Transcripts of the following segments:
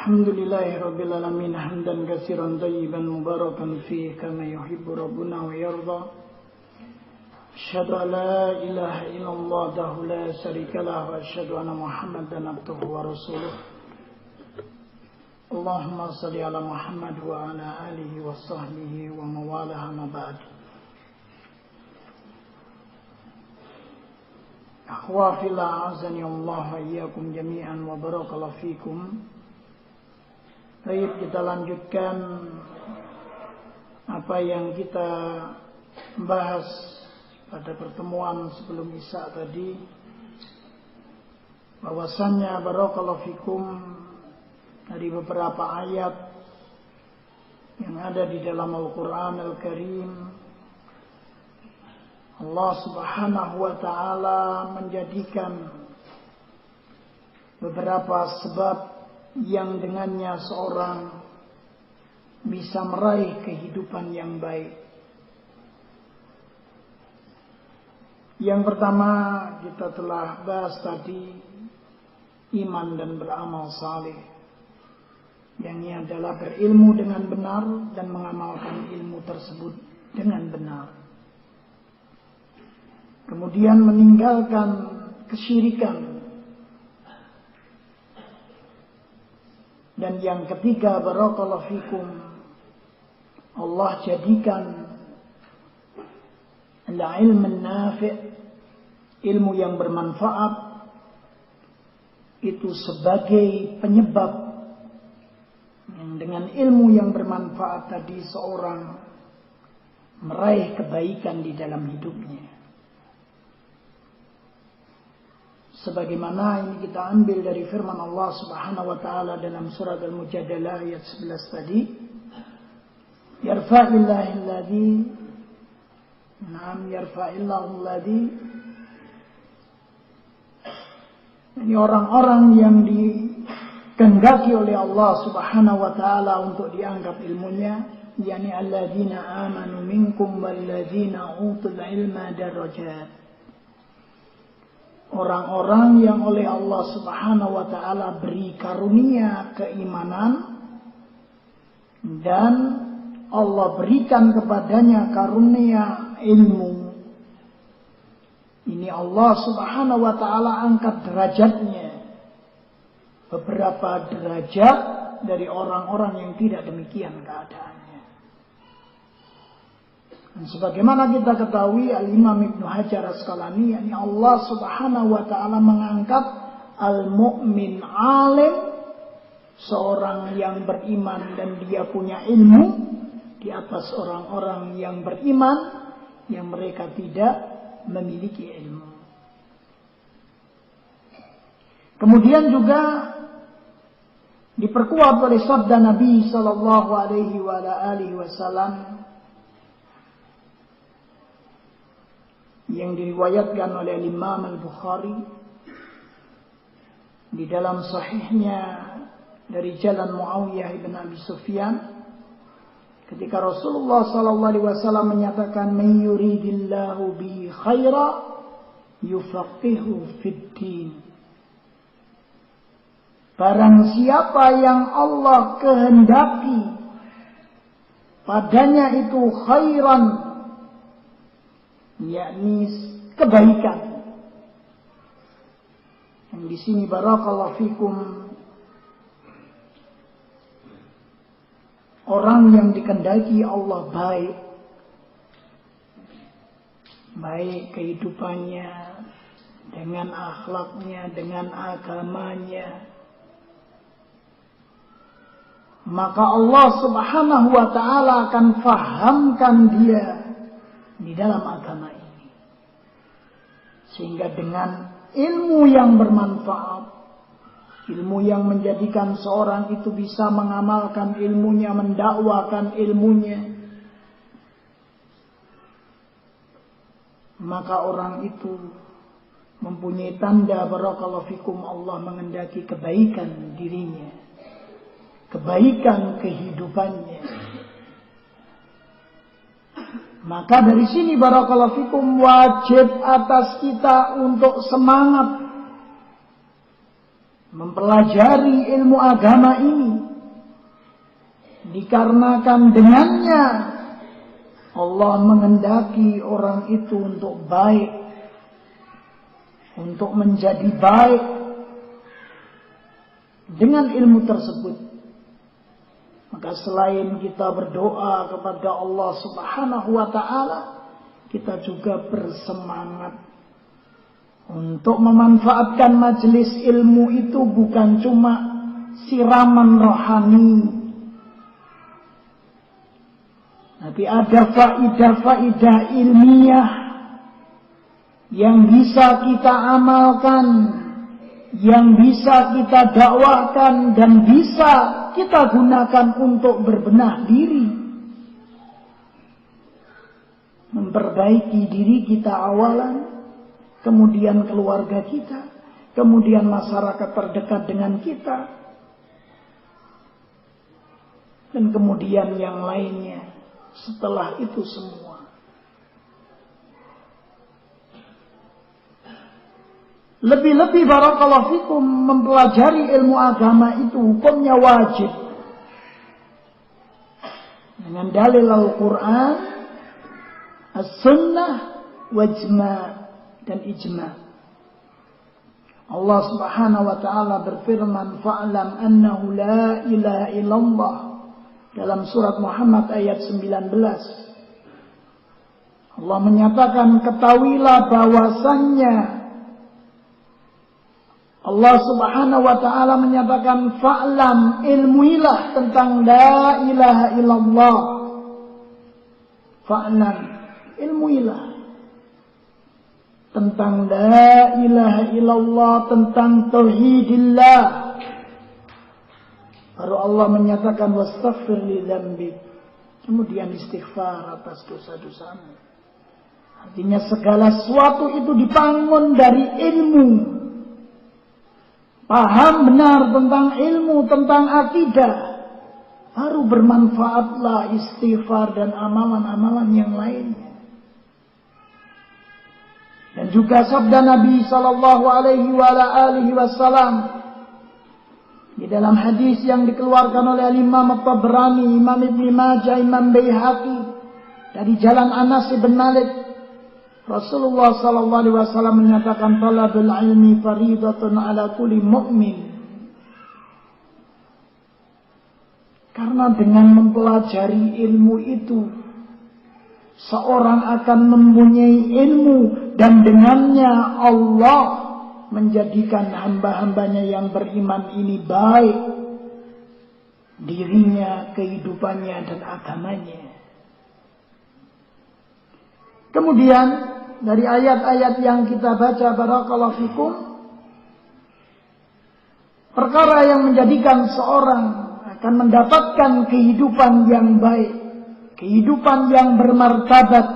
الحمد لله رب العالمين حمدا كثيرا طيبا مباركا فيه كما يحب ربنا ويرضى. أشهد أن لا إله إلا الله وحده لا شريك له وأشهد أن محمدا عبده ورسوله. اللهم صل على محمد وعلى آله وصحبه ومن والاه أما بعد. Akhwa fillah azani Allah wa iyyakum jami'an wa barakallahu fikum. Baik, kita lanjutkan apa yang kita bahas pada pertemuan sebelum Isya tadi, bahwasannya barakallahu fikum dari beberapa ayat yang ada di dalam Al-Quran Al-Karim, Allah Subhanahu wa ta'ala menjadikan beberapa sebab yang dengannya seorang bisa meraih kehidupan yang baik. Yang pertama kita telah bahas tadi, iman dan beramal saleh. Yang ini adalah berilmu dengan benar dan mengamalkan ilmu tersebut dengan benar. Kemudian meninggalkan kesyirikan. Dan yang ketiga, barakallahu fikum, Allah jadikan al-ilm an-nafi', ilmu yang bermanfaat, itu sebagai penyebab yang dengan ilmu yang bermanfaat tadi seorang meraih kebaikan di dalam hidupnya. Sebagaimana ini kita ambil dari firman Allah Subhanahu wa ta'ala dalam surat Al-Mujadalah ayat 11 tadi, yarfa'illahu alladhi, ini orang-orang yang dikehendaki oleh Allah Subhanahu wa ta'ala untuk dianggap ilmunya, yakni alladzina amanu minkum walladzina utul ilma darajat. Orang-orang yang oleh Allah Subhanahu wa ta'ala beri karunia keimanan dan Allah berikan kepadanya karunia ilmu. Ini Allah Subhanahu wa ta'ala angkat derajatnya beberapa derajat dari orang-orang yang tidak demikian keadaannya. Dan sebagaimana kita ketahui, Al-Imam Ibnu Hajar Asqalani, yakni Allah Subhanahu wa ta'ala mengangkat al-mu'min alim, seorang yang beriman dan dia punya ilmu, di atas orang-orang yang beriman yang mereka tidak memiliki ilmu. Kemudian juga diperkuat oleh sabda Nabi sallallahu alaihi wasallam yang diriwayatkan oleh Imam Al-Bukhari di dalam sahihnya dari jalan Muawiyah ibn Abi Sufyan, ketika Rasulullah sallallahu alaihi wasallam menyatakan, "Man yuridillahu bihi khaira yufaqihu fid din." Barang siapa yang Allah kehendaki padanya itu khairan, yakni kebaikan. Yang di sini barakallahu fikum, orang yang dikehendaki Allah baik, baik kehidupannya, dengan akhlaknya, dengan agamanya, maka Allah Subhanahu wa ta'ala akan fahamkan dia di dalam agama ini, sehingga dengan ilmu yang bermanfaat, ilmu yang menjadikan seorang itu bisa mengamalkan ilmunya, mendakwakan ilmunya, maka orang itu mempunyai tanda barakallahu fikum Allah mengendaki kebaikan dirinya, kebaikan kehidupannya. Maka dari sini barakallahu fikum wajib atas kita untuk semangat mempelajari ilmu agama ini, dikarenakan dengannya Allah menghendaki orang itu untuk baik, untuk menjadi baik dengan ilmu tersebut. Maka selain kita berdoa kepada Allah Subhanahu wa ta'ala, kita juga bersemangat untuk memanfaatkan majelis ilmu itu bukan cuma siraman rohani, tapi ada faidah-faidah ilmiah yang bisa kita amalkan, yang bisa kita dakwahkan, dan bisa kita gunakan untuk berbenah diri, memperbaiki diri kita awalan, kemudian keluarga kita, kemudian masyarakat terdekat dengan kita, dan kemudian yang lainnya setelah itu semua. Lebih-lebih barakallahu fikum, mempelajari ilmu agama itu hukumnya wajib. Dengan dalil Al-Quran, As-Sunnah, Wajma' dan Ijma'. Allah Subhanahu wa ta'ala berfirman, fa'lam annahu la ilaha illallah, dalam surat Muhammad ayat 19. Allah menyatakan, ketahuilah bahwasannya, Allah Subhanahu wa ta'ala menyatakan, fa'lam, ilmuilah tentang la ilaha illallah. Fa'lam, ilmuilah tentang la ilaha illallah, tentang tauhidillah. Baru Allah menyatakan, wastaghfir li dzambik, kemudian istighfar atas dosa-dosamu. Artinya segala sesuatu itu dibangun dari ilmu. Paham benar tentang ilmu, tentang akidah, baru bermanfaatlah istighfar dan amalan-amalan yang lainnya. Dan juga sabda Nabi sallallahu alaihi wasallam di dalam hadis yang dikeluarkan oleh Imam At-Tabrani, Imam Ibn Majah, Imam Baihaqi dari jalan Anas bin Malik, Rasulullah sallallahu alaihi wasallam menyatakan, talabul ilmi faridatun ala kulli mu'min. Karena dengan mempelajari ilmu itu, seorang akan mempunyai ilmu, dan dengannya Allah menjadikan hamba-hambanya yang beriman ini baik, dirinya, kehidupannya, dan agamanya. Kemudian dari ayat-ayat yang kita baca, barakallahu fikum, perkara yang menjadikan seorang akan mendapatkan kehidupan yang baik, kehidupan yang bermartabat,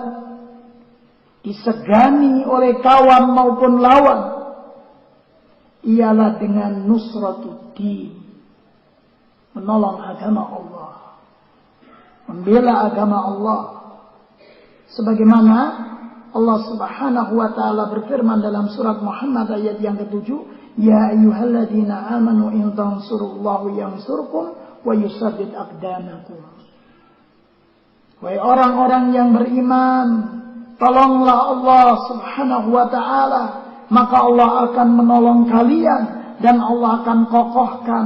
disegani oleh kawan maupun lawan, ialah dengan nusratuddin, menolong agama Allah, membela agama Allah. Sebagaimana Allah Subhanahu wa ta'ala berfirman dalam surat Muhammad ayat yang ke-7, ya ayyuhalladzina amanu in tansurullahu yansurkum wa yusabbit aqdamakum. Wahai orang-orang yang beriman, tolonglah Allah Subhanahu wa ta'ala, maka Allah akan menolong kalian dan Allah akan kokohkan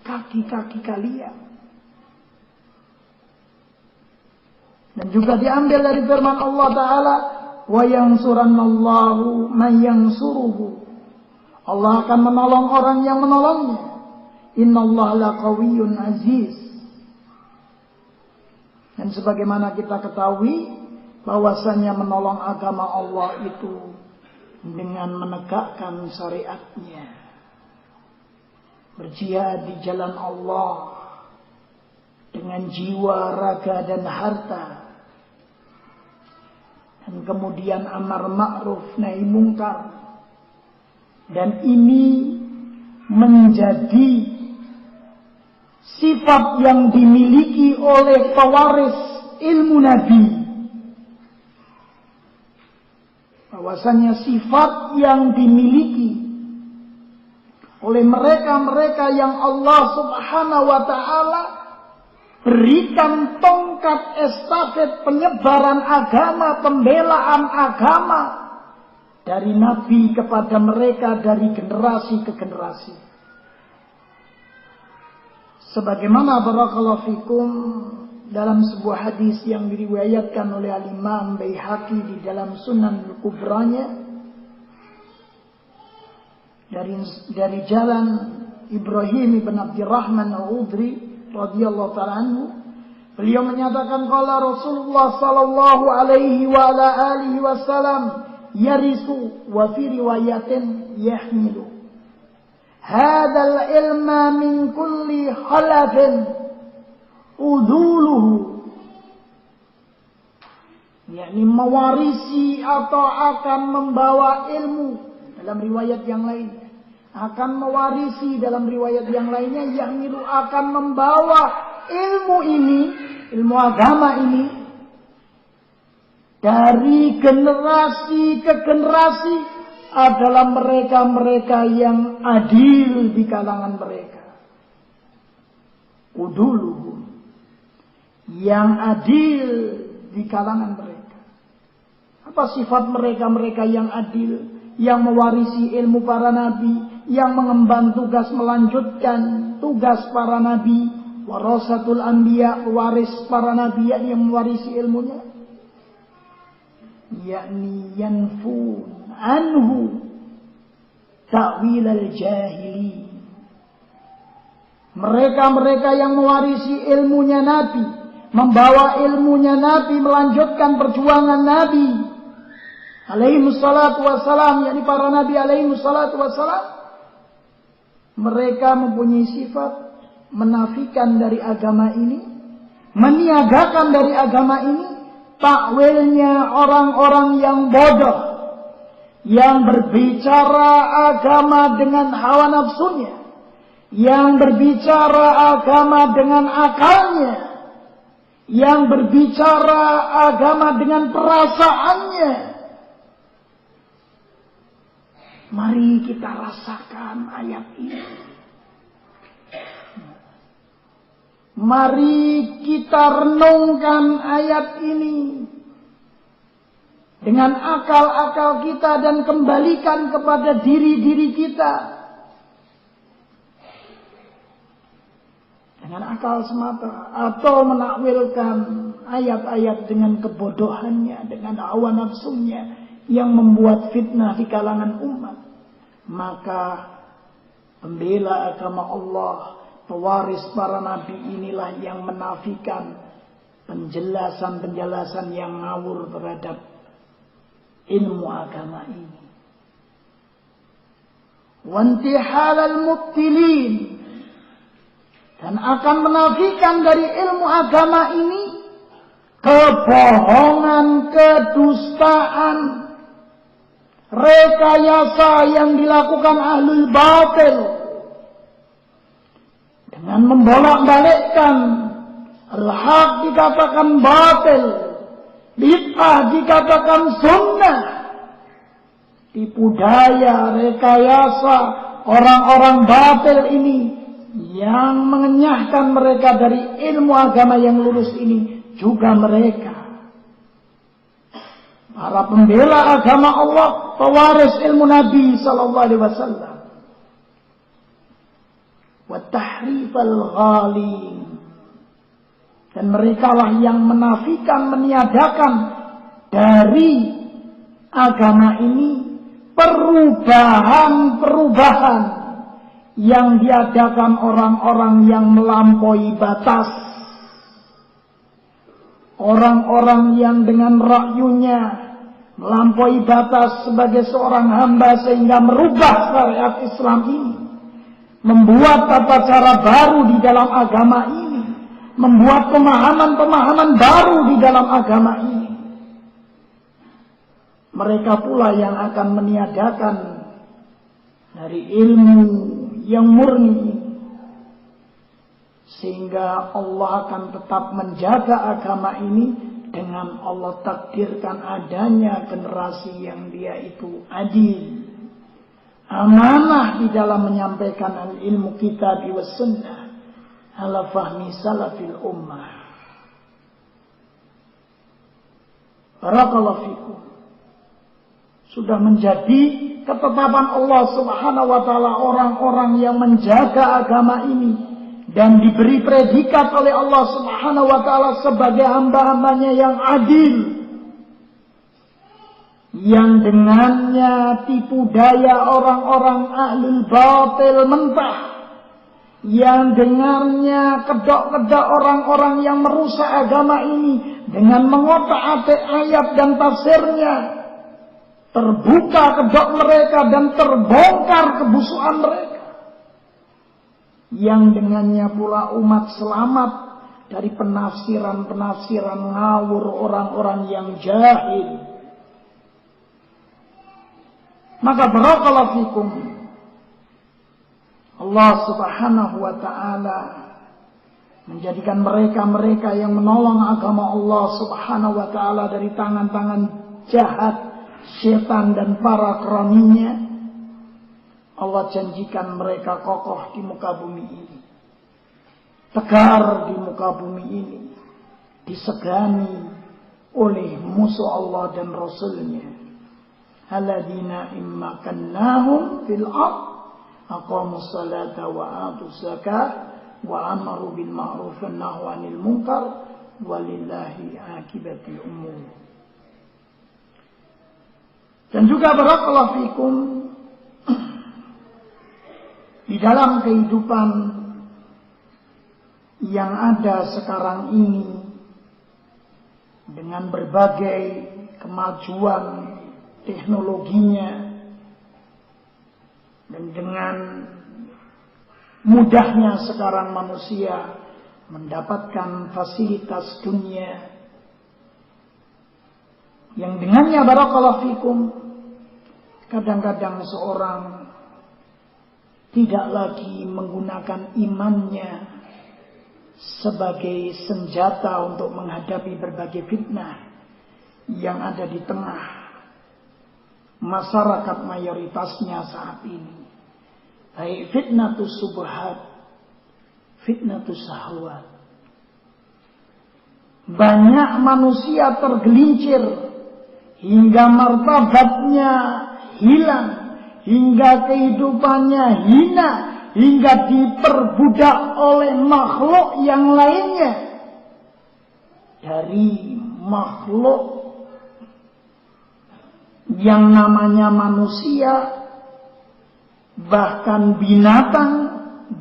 kaki-kaki kalian. Dan juga diambil dari firman Allah Ta'ala, wa yansurannallahu man yansuruhu. Allah akan menolong orang yang menolongnya. Innallaha laqawiyyun aziz. Dan sebagaimana kita ketahui, bahwasanya menolong agama Allah itu dengan menegakkan syariatnya, berjihad di jalan Allah dengan jiwa, raga, dan harta, dan kemudian amar ma'ruf nahi mungkar. Dan ini menjadi sifat yang dimiliki oleh pewaris ilmu Nabi. Bahwasanya sifat yang dimiliki oleh mereka-mereka yang Allah Subhanahu wa ta'ala berikan tongkat estafet penyebaran agama, pembelaan agama dari Nabi kepada mereka dari generasi ke generasi. Sebagaimana barakallahu fikum dalam sebuah hadis yang diriwayatkan oleh Al-Imam Baihaqi di dalam Sunan Al-Kubranya dari jalan Ibrahim ibn Abdurrahman Al-Udri radhiyallahu ta'ala anhu, beliau menyatakan qala Rasulullah sallallahu alaihi wa ala alihi wasallam yarisu wa fi riwayatin yahmilu hadzal ilma min kulli khalafin uduluhu, yakni mewarisi atau akan membawa ilmu. Dalam riwayat yang lain akan mewarisi, dalam riwayat yang lainnya yahmilu akan membawa ilmu ini, ilmu agama ini dari generasi ke generasi adalah mereka-mereka yang adil di kalangan mereka. Uduluhum, yang adil di kalangan mereka. Apa sifat mereka-mereka yang adil, yang mewarisi ilmu para nabi, yang mengemban tugas melanjutkan tugas para nabi, warasatul anbiya, waris para nabi yang mewarisi ilmunya, yakni yanfun anhu ta'wil al-jahili. Mereka-mereka yang mewarisi ilmunya nabi, membawa ilmunya nabi, melanjutkan perjuangan nabi alaihi salatu wassalam, yakni para nabi alaihi salatu wassalam, mereka mempunyai sifat menafikan dari agama ini, meniadakan dari agama ini takwilnya orang-orang yang bodoh, yang berbicara agama dengan hawa nafsunya, yang berbicara agama dengan akalnya, yang berbicara agama dengan perasaannya. Mari kita rasakan ayat ini. Mari kita renungkan ayat ini dengan akal-akal kita dan kembalikan kepada diri-diri kita. Dengan akal semata atau menakwilkan ayat-ayat dengan kebodohannya, dengan hawa nafsunya yang membuat fitnah di kalangan umat. Maka pembela agama Allah, pewaris para nabi inilah yang menafikan penjelasan-penjelasan yang ngawur terhadap ilmu agama ini. Wantihal al-mubtilin, dan akan menafikan dari ilmu agama ini kebohongan, kedustaan, rekayasa yang dilakukan ahlul batil dengan membolak-balikkan al-haq dikatakan batil, bid'ah dikatakan sunnah, tipu daya, rekayasa orang-orang batil ini yang mengenyahkan mereka dari ilmu agama yang lurus ini juga mereka. Para pembela agama Allah, pewaris ilmu Nabi sallallahu alaihi wasallam. Wa tahrifal ghalin, dan merekalah yang menafikan, meniadakan dari agama ini perubahan-perubahan yang diadakan orang-orang yang melampaui batas, orang-orang yang dengan rakyunya melampaui batas sebagai seorang hamba sehingga merubah syariat Islam ini, membuat tata cara baru di dalam agama ini, membuat pemahaman-pemahaman baru di dalam agama ini. Mereka pula yang akan meniadakan dari ilmu yang murni ini, sehingga Allah akan tetap menjaga agama ini dengan Allah takdirkan adanya generasi yang dia itu adil, amanah di dalam menyampaikan ilmu kitab wa sunnah ala fahmi salafil ummah. Barakallahu fikum. Sudah menjadi ketetapan Allah Subhanahu wa taala orang-orang yang menjaga agama ini dan diberi predikat oleh Allah Subhanahu wa taala sebagai hamba-hambanya yang adil, yang dengannya tipu daya orang-orang ahlul batil mentah, yang dengannya kedok-kedok orang-orang yang merusak agama ini dengan mengotak-atik ayat dan tafsirnya, terbuka kedok mereka dan terbongkar kebusukan mereka, yang dengannya pula umat selamat dari penafsiran-penafsiran ngawur orang-orang yang jahil. Maka barakallahu fikum, Allah Subhanahu wa ta'ala menjadikan mereka-mereka yang menolong agama Allah Subhanahu wa ta'ala dari tangan-tangan jahat setan dan para kroninya. Allah janjikan mereka kokoh di muka bumi ini, tegar di muka bumi ini, disegani oleh musuh Allah dan Rasulnya. Alladzina immakannahum fil ard aqamus salata wa atuz zakah wa amaru bil ma'ruf wa nahaw 'anil munkar walillahi 'aqibatul umur. Dan juga barakallahu fikum, di dalam kehidupan yang ada sekarang ini dengan berbagai kemajuan teknologinya dan dengan mudahnya sekarang manusia mendapatkan fasilitas dunia yang dengannya barakallahu fikum kadang-kadang seorang tidak lagi menggunakan imannya sebagai senjata untuk menghadapi berbagai fitnah yang ada di tengah masyarakat mayoritasnya saat ini. Baik fitnatus subhat, fitnatus syahwat. Banyak manusia tergelincir hingga martabatnya hilang, hingga kehidupannya hina, hingga diperbudak oleh makhluk yang lainnya. Dari makhluk yang namanya manusia, bahkan binatang,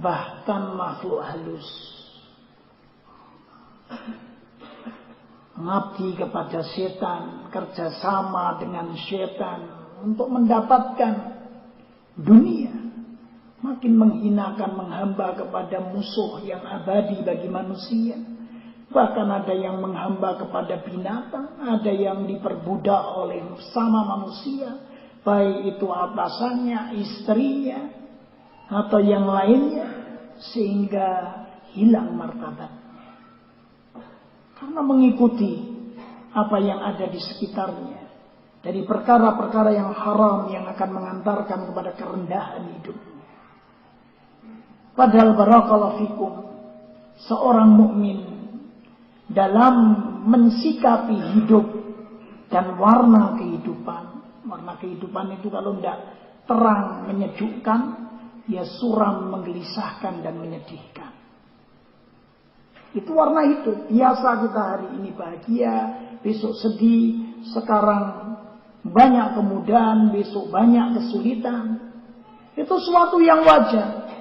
bahkan makhluk halus. Mengabdi kepada setan, kerjasama dengan setan untuk mendapatkan dunia, makin menghinakan, menghamba kepada musuh yang abadi bagi manusia. Bahkan ada yang menghamba kepada binatang, ada yang diperbudak oleh sama manusia, baik itu atasannya, istrinya, atau yang lainnya, sehingga hilang martabatnya. Karena mengikuti apa yang ada di sekitarnya, dari perkara-perkara yang haram yang akan mengantarkan kepada kerendahan hidupnya. Padahal barakallahu fikum, seorang mukmin dalam mensikapi hidup dan warna kehidupan itu kalau tidak terang menyejukkan, ya suram menggelisahkan dan menyedihkan. Itu warna hidup. Biasa kita hari ini bahagia, besok sedih, sekarang banyak kemudahan, besok banyak kesulitan. Itu suatu yang wajar.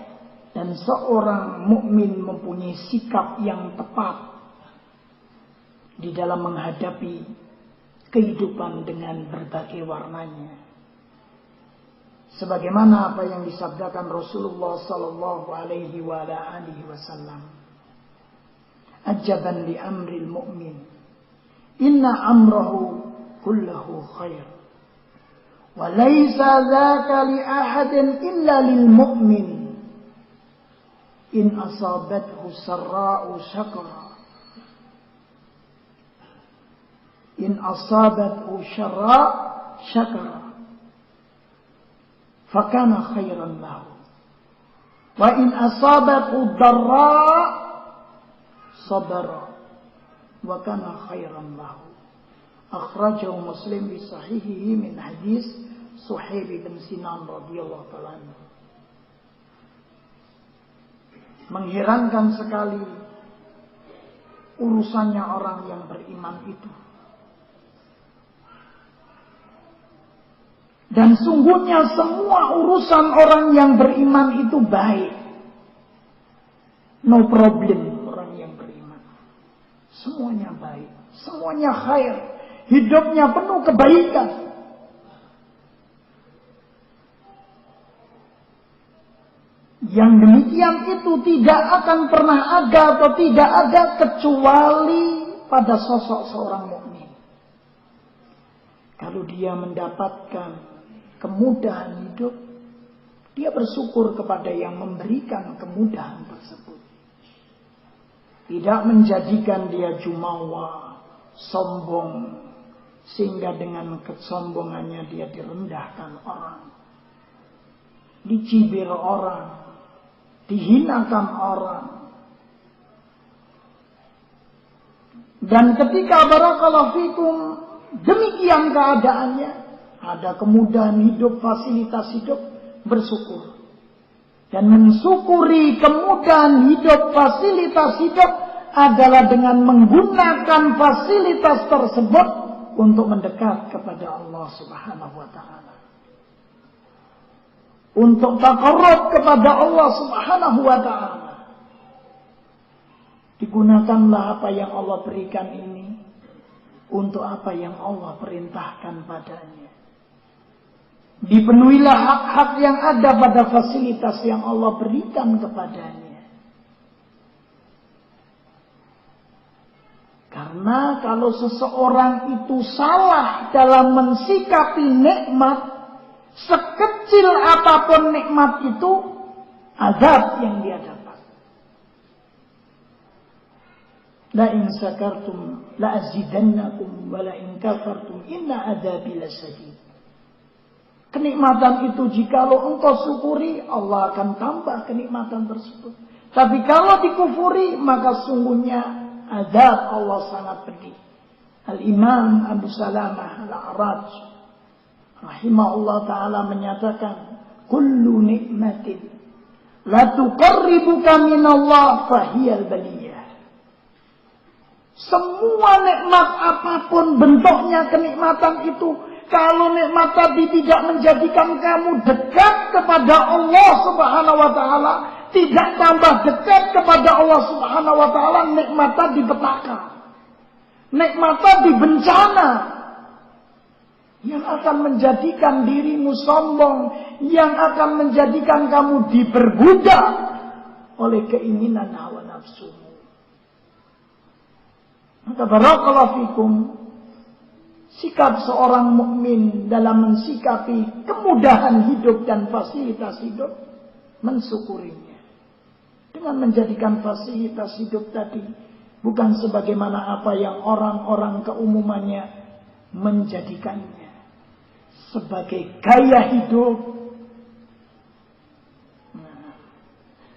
Dan seorang mukmin mempunyai sikap yang tepat di dalam menghadapi kehidupan dengan berbagai warnanya. Sebagaimana apa yang disabdakan Rasulullah sallallahu alaihi wasallam. Ajaban li amril mu'min. Inna amrahu kullahu khair. Wa laysa dzaka li ahadin illa lil mu'min. In asabathu sarra'u syakara. In asabathu syarra' syakara. fakana khairan lahu. Wa in asabathu dharra sabara wa kana khairan lahu. Akhrajahu Muslim bi sahihihi min hadis Suhaib bin Sinan radhiyallahu ta'ala anhu. Mengherankan sekali urusannya orang yang beriman itu. Dan sungguhnya semua urusan orang yang beriman itu baik. No problem orang yang beriman. Semuanya baik. Semuanya khair. Hidupnya penuh kebaikan. Yang demikian itu tidak akan pernah ada atau tidak ada kecuali pada sosok seorang mukmin. Kalau dia mendapatkan kemudahan hidup, dia bersyukur kepada yang memberikan kemudahan tersebut. Tidak menjadikan dia jumawa, sombong, sehingga dengan kesombongannya dia direndahkan orang, dicibir orang, dihinakan orang. Dan ketika barakallahu fikum demikian keadaannya, ada kemudahan hidup, fasilitas hidup, bersyukur. Dan mensyukuri kemudahan hidup, fasilitas hidup adalah dengan menggunakan fasilitas tersebut untuk mendekat kepada Allah Subhanahu wa ta'ala. Untuk taqarrub kepada Allah Subhanahu wa ta'ala. Digunakanlah apa yang Allah berikan ini untuk apa yang Allah perintahkan padanya. Dipenuhilah hak-hak yang ada pada fasilitas yang Allah berikan kepadanya. Karena kalau seseorang itu salah dalam mensikapi nikmat, sekecil apapun nikmat itu, azab yang dia dapat. La in sakartum la azidannakum wa la in kafartum inna adzabi lasyadid. Kenikmatan itu jikalau engkau syukuri, Allah akan tambah kenikmatan tersebut. Tapi kalau dikufuri, maka sungguhnya azab Allah sangat pedih. Al-Imam Abu Salamah Al-A'raj rahimahullah ta'ala menyatakan, kullu nikmatin la tuqarribuka minallah fahiyal baliyah. Semua nikmat apapun bentuknya kenikmatan itu, kalau nikmat tadi tidak menjadikan kamu dekat kepada Allah Subhanahu wa ta'ala, tidak tambah dekat kepada Allah Subhanahu wa ta'ala, nikmat tadi petaka, nikmat tadi bencana yang akan menjadikan dirimu sombong, yang akan menjadikan kamu diperbudak oleh keinginan hawa nafsumu. Maka barakallahu fikum, sikap seorang mukmin dalam mensikapi kemudahan hidup dan fasilitas hidup, mensyukurinya dengan menjadikan fasilitas hidup tadi bukan sebagaimana apa yang orang-orang keumumannya menjadikannya sebagai gaya hidup.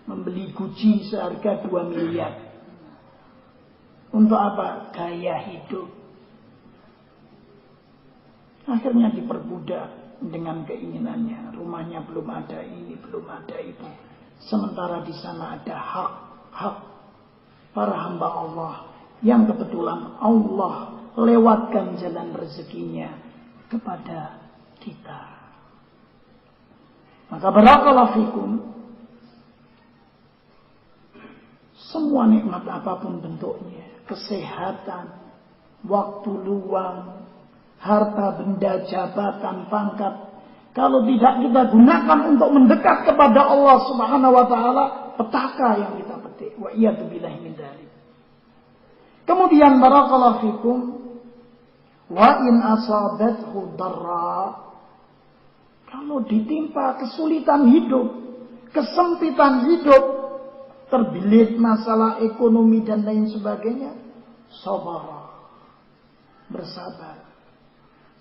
Membeli Gucci seharga 2 miliar. Untuk apa? Gaya hidup. Akhirnya diperbudak dengan keinginannya. Rumahnya belum ada ini, belum ada itu. Sementara di sana ada hak para hamba Allah yang kebetulan Allah lewatkan jalan rezekinya kepada kita. Maka barakallahu fikum, semua nikmat apapun bentuknya, kesehatan, waktu luang, harta benda, jabatan, pangkat, kalau tidak kita gunakan untuk mendekat kepada Allah Subhanahu wa ta'ala, petaka yang kita petik. Wa iyadu billahi min dzalik. Kemudian barakallahu fikum, wa in asabathu dharra, kalau ditimpa kesulitan hidup, kesempitan hidup, terbelit masalah ekonomi dan lain sebagainya, sabar, bersabar.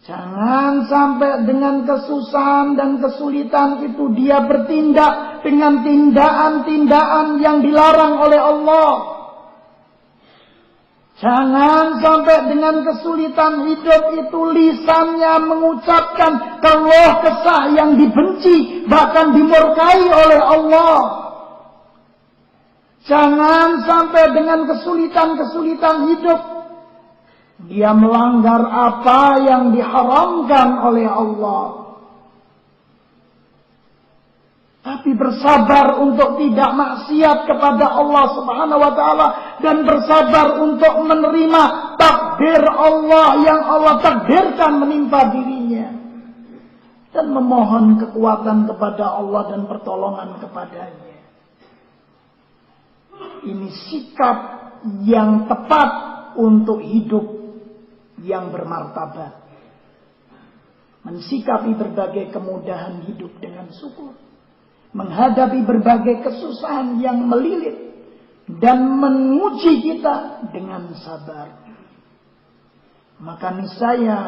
Jangan sampai dengan kesusahan dan kesulitan itu dia bertindak dengan tindakan-tindakan yang dilarang oleh Allah. Jangan sampai dengan kesulitan hidup itu lisannya mengucapkan keluh kesah yang dibenci, bahkan dimurkai oleh Allah. Jangan sampai dengan kesulitan-kesulitan hidup dia melanggar apa yang diharamkan oleh Allah. Tapi bersabar untuk tidak maksiat kepada Allah Subhanahu wa taala dan bersabar untuk menerima takdir Allah yang Allah takdirkan menimpa dirinya dan memohon kekuatan kepada Allah dan pertolongan kepadanya. Ini sikap yang tepat untuk hidup yang bermartabat. Mensikapi berbagai kemudahan hidup dengan syukur. Menghadapi berbagai kesusahan yang melilit dan menguji kita dengan sabar. Maka niscaya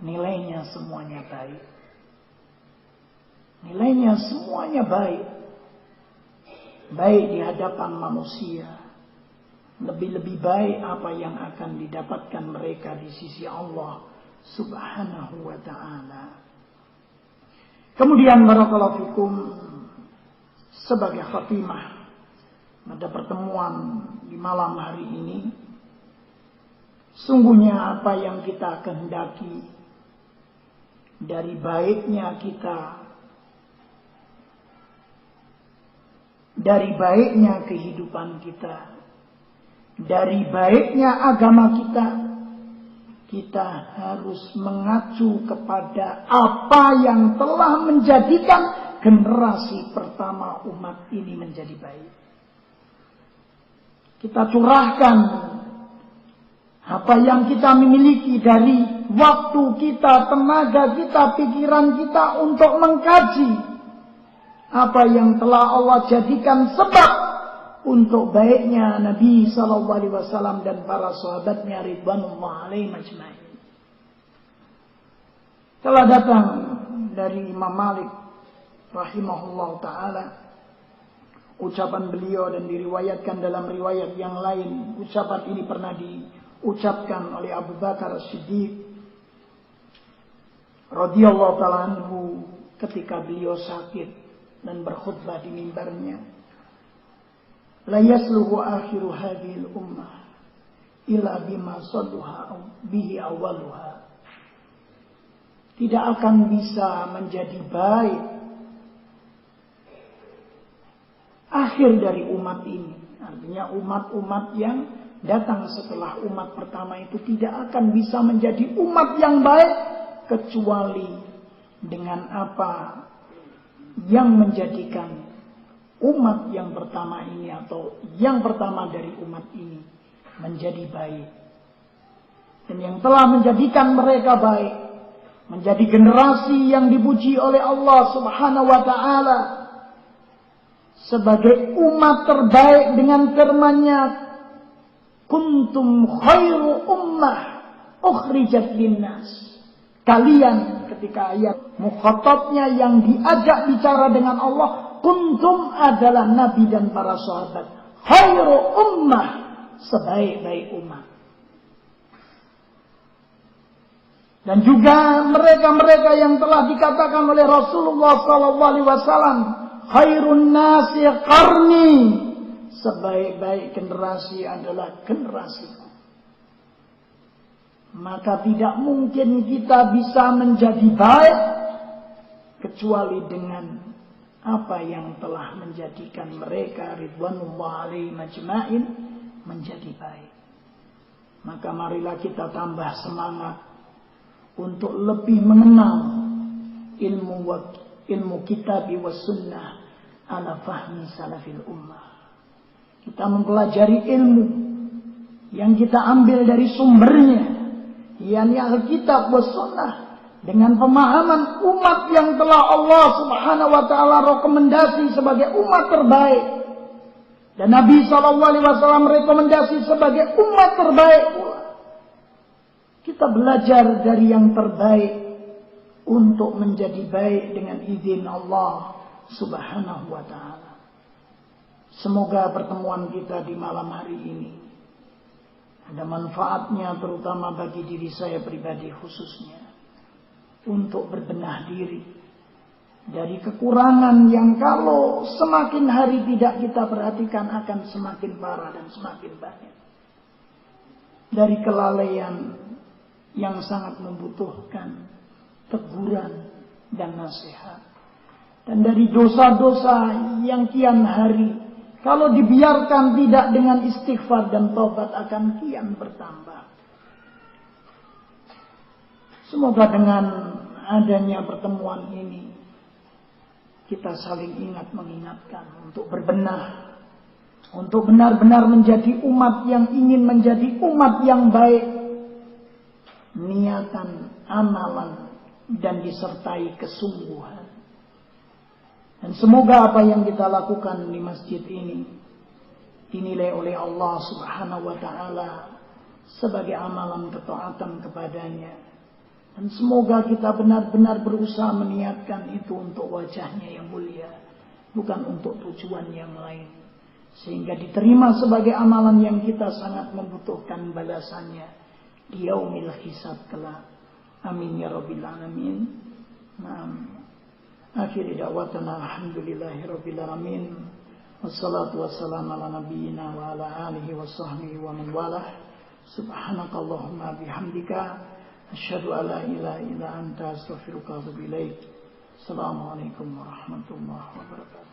nilainya semuanya baik. Nilainya semuanya baik. Baik di hadapan manusia. Lebih-lebih baik apa yang akan didapatkan mereka di sisi Allah Subhanahu wa ta'ala. Kemudian barakallahu fikum, sebagai khatimah pada pertemuan di malam hari ini, sungguhnya apa yang kita kehendaki dari baiknya kita, dari baiknya kehidupan kita, dari baiknya agama kita, kita harus mengacu kepada apa yang telah menjadikan generasi pertama umat ini menjadi baik. Kita curahkan apa yang kita miliki dari waktu kita, tenaga kita, pikiran kita untuk mengkaji apa yang telah Allah jadikan sebab untuk baiknya Nabi SAW dan para sahabatnya ridwanullah alaihim ajma'in. Telah datang dari Imam Malik rahimahullah ta'ala ucapan beliau dan diriwayatkan dalam riwayat yang lain. Ucapan ini pernah diucapkan oleh Abu Bakar As-Siddiq radhiyallahu ta'ala anhu ketika beliau sakit dan berkhutbah di mimbarnya. La yasluhu akhiru hadhil ummah illa bima sadduha bihi awwaluha. Tidak akan bisa menjadi baik akhir dari umat ini. Artinya umat-umat yang datang setelah umat pertama itu tidak akan bisa menjadi umat yang baik kecuali dengan apa yang menjadikan umat yang pertama ini atau yang pertama dari umat ini menjadi baik. Dan yang telah menjadikan mereka baik, menjadi generasi yang dipuji oleh Allah Subhanahu wa ta'ala sebagai umat terbaik dengan firman-Nya, kuntum khairu ummah ukhrijat linnas. Kalian, ketika ayat mukhatabnya yang diajak bicara dengan Allah, kuntum adalah Nabi dan para sahabat. Khairu ummah, sebaik-baik umat. Dan juga mereka-mereka yang telah dikatakan oleh Rasulullah SAW, khairun nasi qarni, sebaik-baik generasi adalah generasiku. Maka tidak mungkin kita bisa menjadi baik kecuali dengan apa yang telah menjadikan mereka ridwanullah alaihim ajma'in menjadi baik. Maka marilah kita tambah semangat untuk lebih mengenal ilmu kitab wa sunnah ala fahmi salafil ummah. Kita mempelajari ilmu yang kita ambil dari sumbernya, yakni Alkitab wa sunnah, dengan pemahaman umat yang telah Allah Subhanahu wa ta'ala rekomendasi sebagai umat terbaik. Dan Nabi SAW rekomendasi sebagai umat terbaik pula. Kita belajar dari yang terbaik untuk menjadi baik dengan izin Allah Subhanahu wa ta'ala. Semoga pertemuan kita di malam hari ini ada manfaatnya, terutama bagi diri saya pribadi khususnya, untuk berbenah diri dari kekurangan yang kalau semakin hari tidak kita perhatikan akan semakin parah dan semakin banyak. Dari kelalaian yang sangat membutuhkan teguran dan nasihat. Dan dari dosa-dosa yang kian hari kalau dibiarkan tidak dengan istighfar dan taubat akan kian bertambah. Semoga dengan adanya pertemuan ini kita saling ingat mengingatkan untuk berbenah, untuk benar-benar menjadi umat yang ingin menjadi umat yang baik, niatan, amalan, dan disertai kesungguhan. Dan semoga apa yang kita lakukan di masjid ini dinilai oleh Allah Subhanahu wa ta'ala sebagai amalan ketaatan kepadanya. Dan semoga kita benar-benar berusaha meniatkan itu untuk wajahnya yang mulia, bukan untuk tujuan yang lain, sehingga diterima sebagai amalan yang kita sangat membutuhkan balasannya di yaumil hisab kelak. Amin ya rabbil alamin. Naam. Akhir da'watana alhamdulillahi rabbil alamin. Wassalatu wassalamu ala nabiyyina wa ala alihi wa sahbihi wa man walah. Subhanakallahumma bihamdika asyhadu an la ilaha illa anta astaghfiruka wa atubu ilaik. Assalamualaikum warahmatullahi wabarakatuh.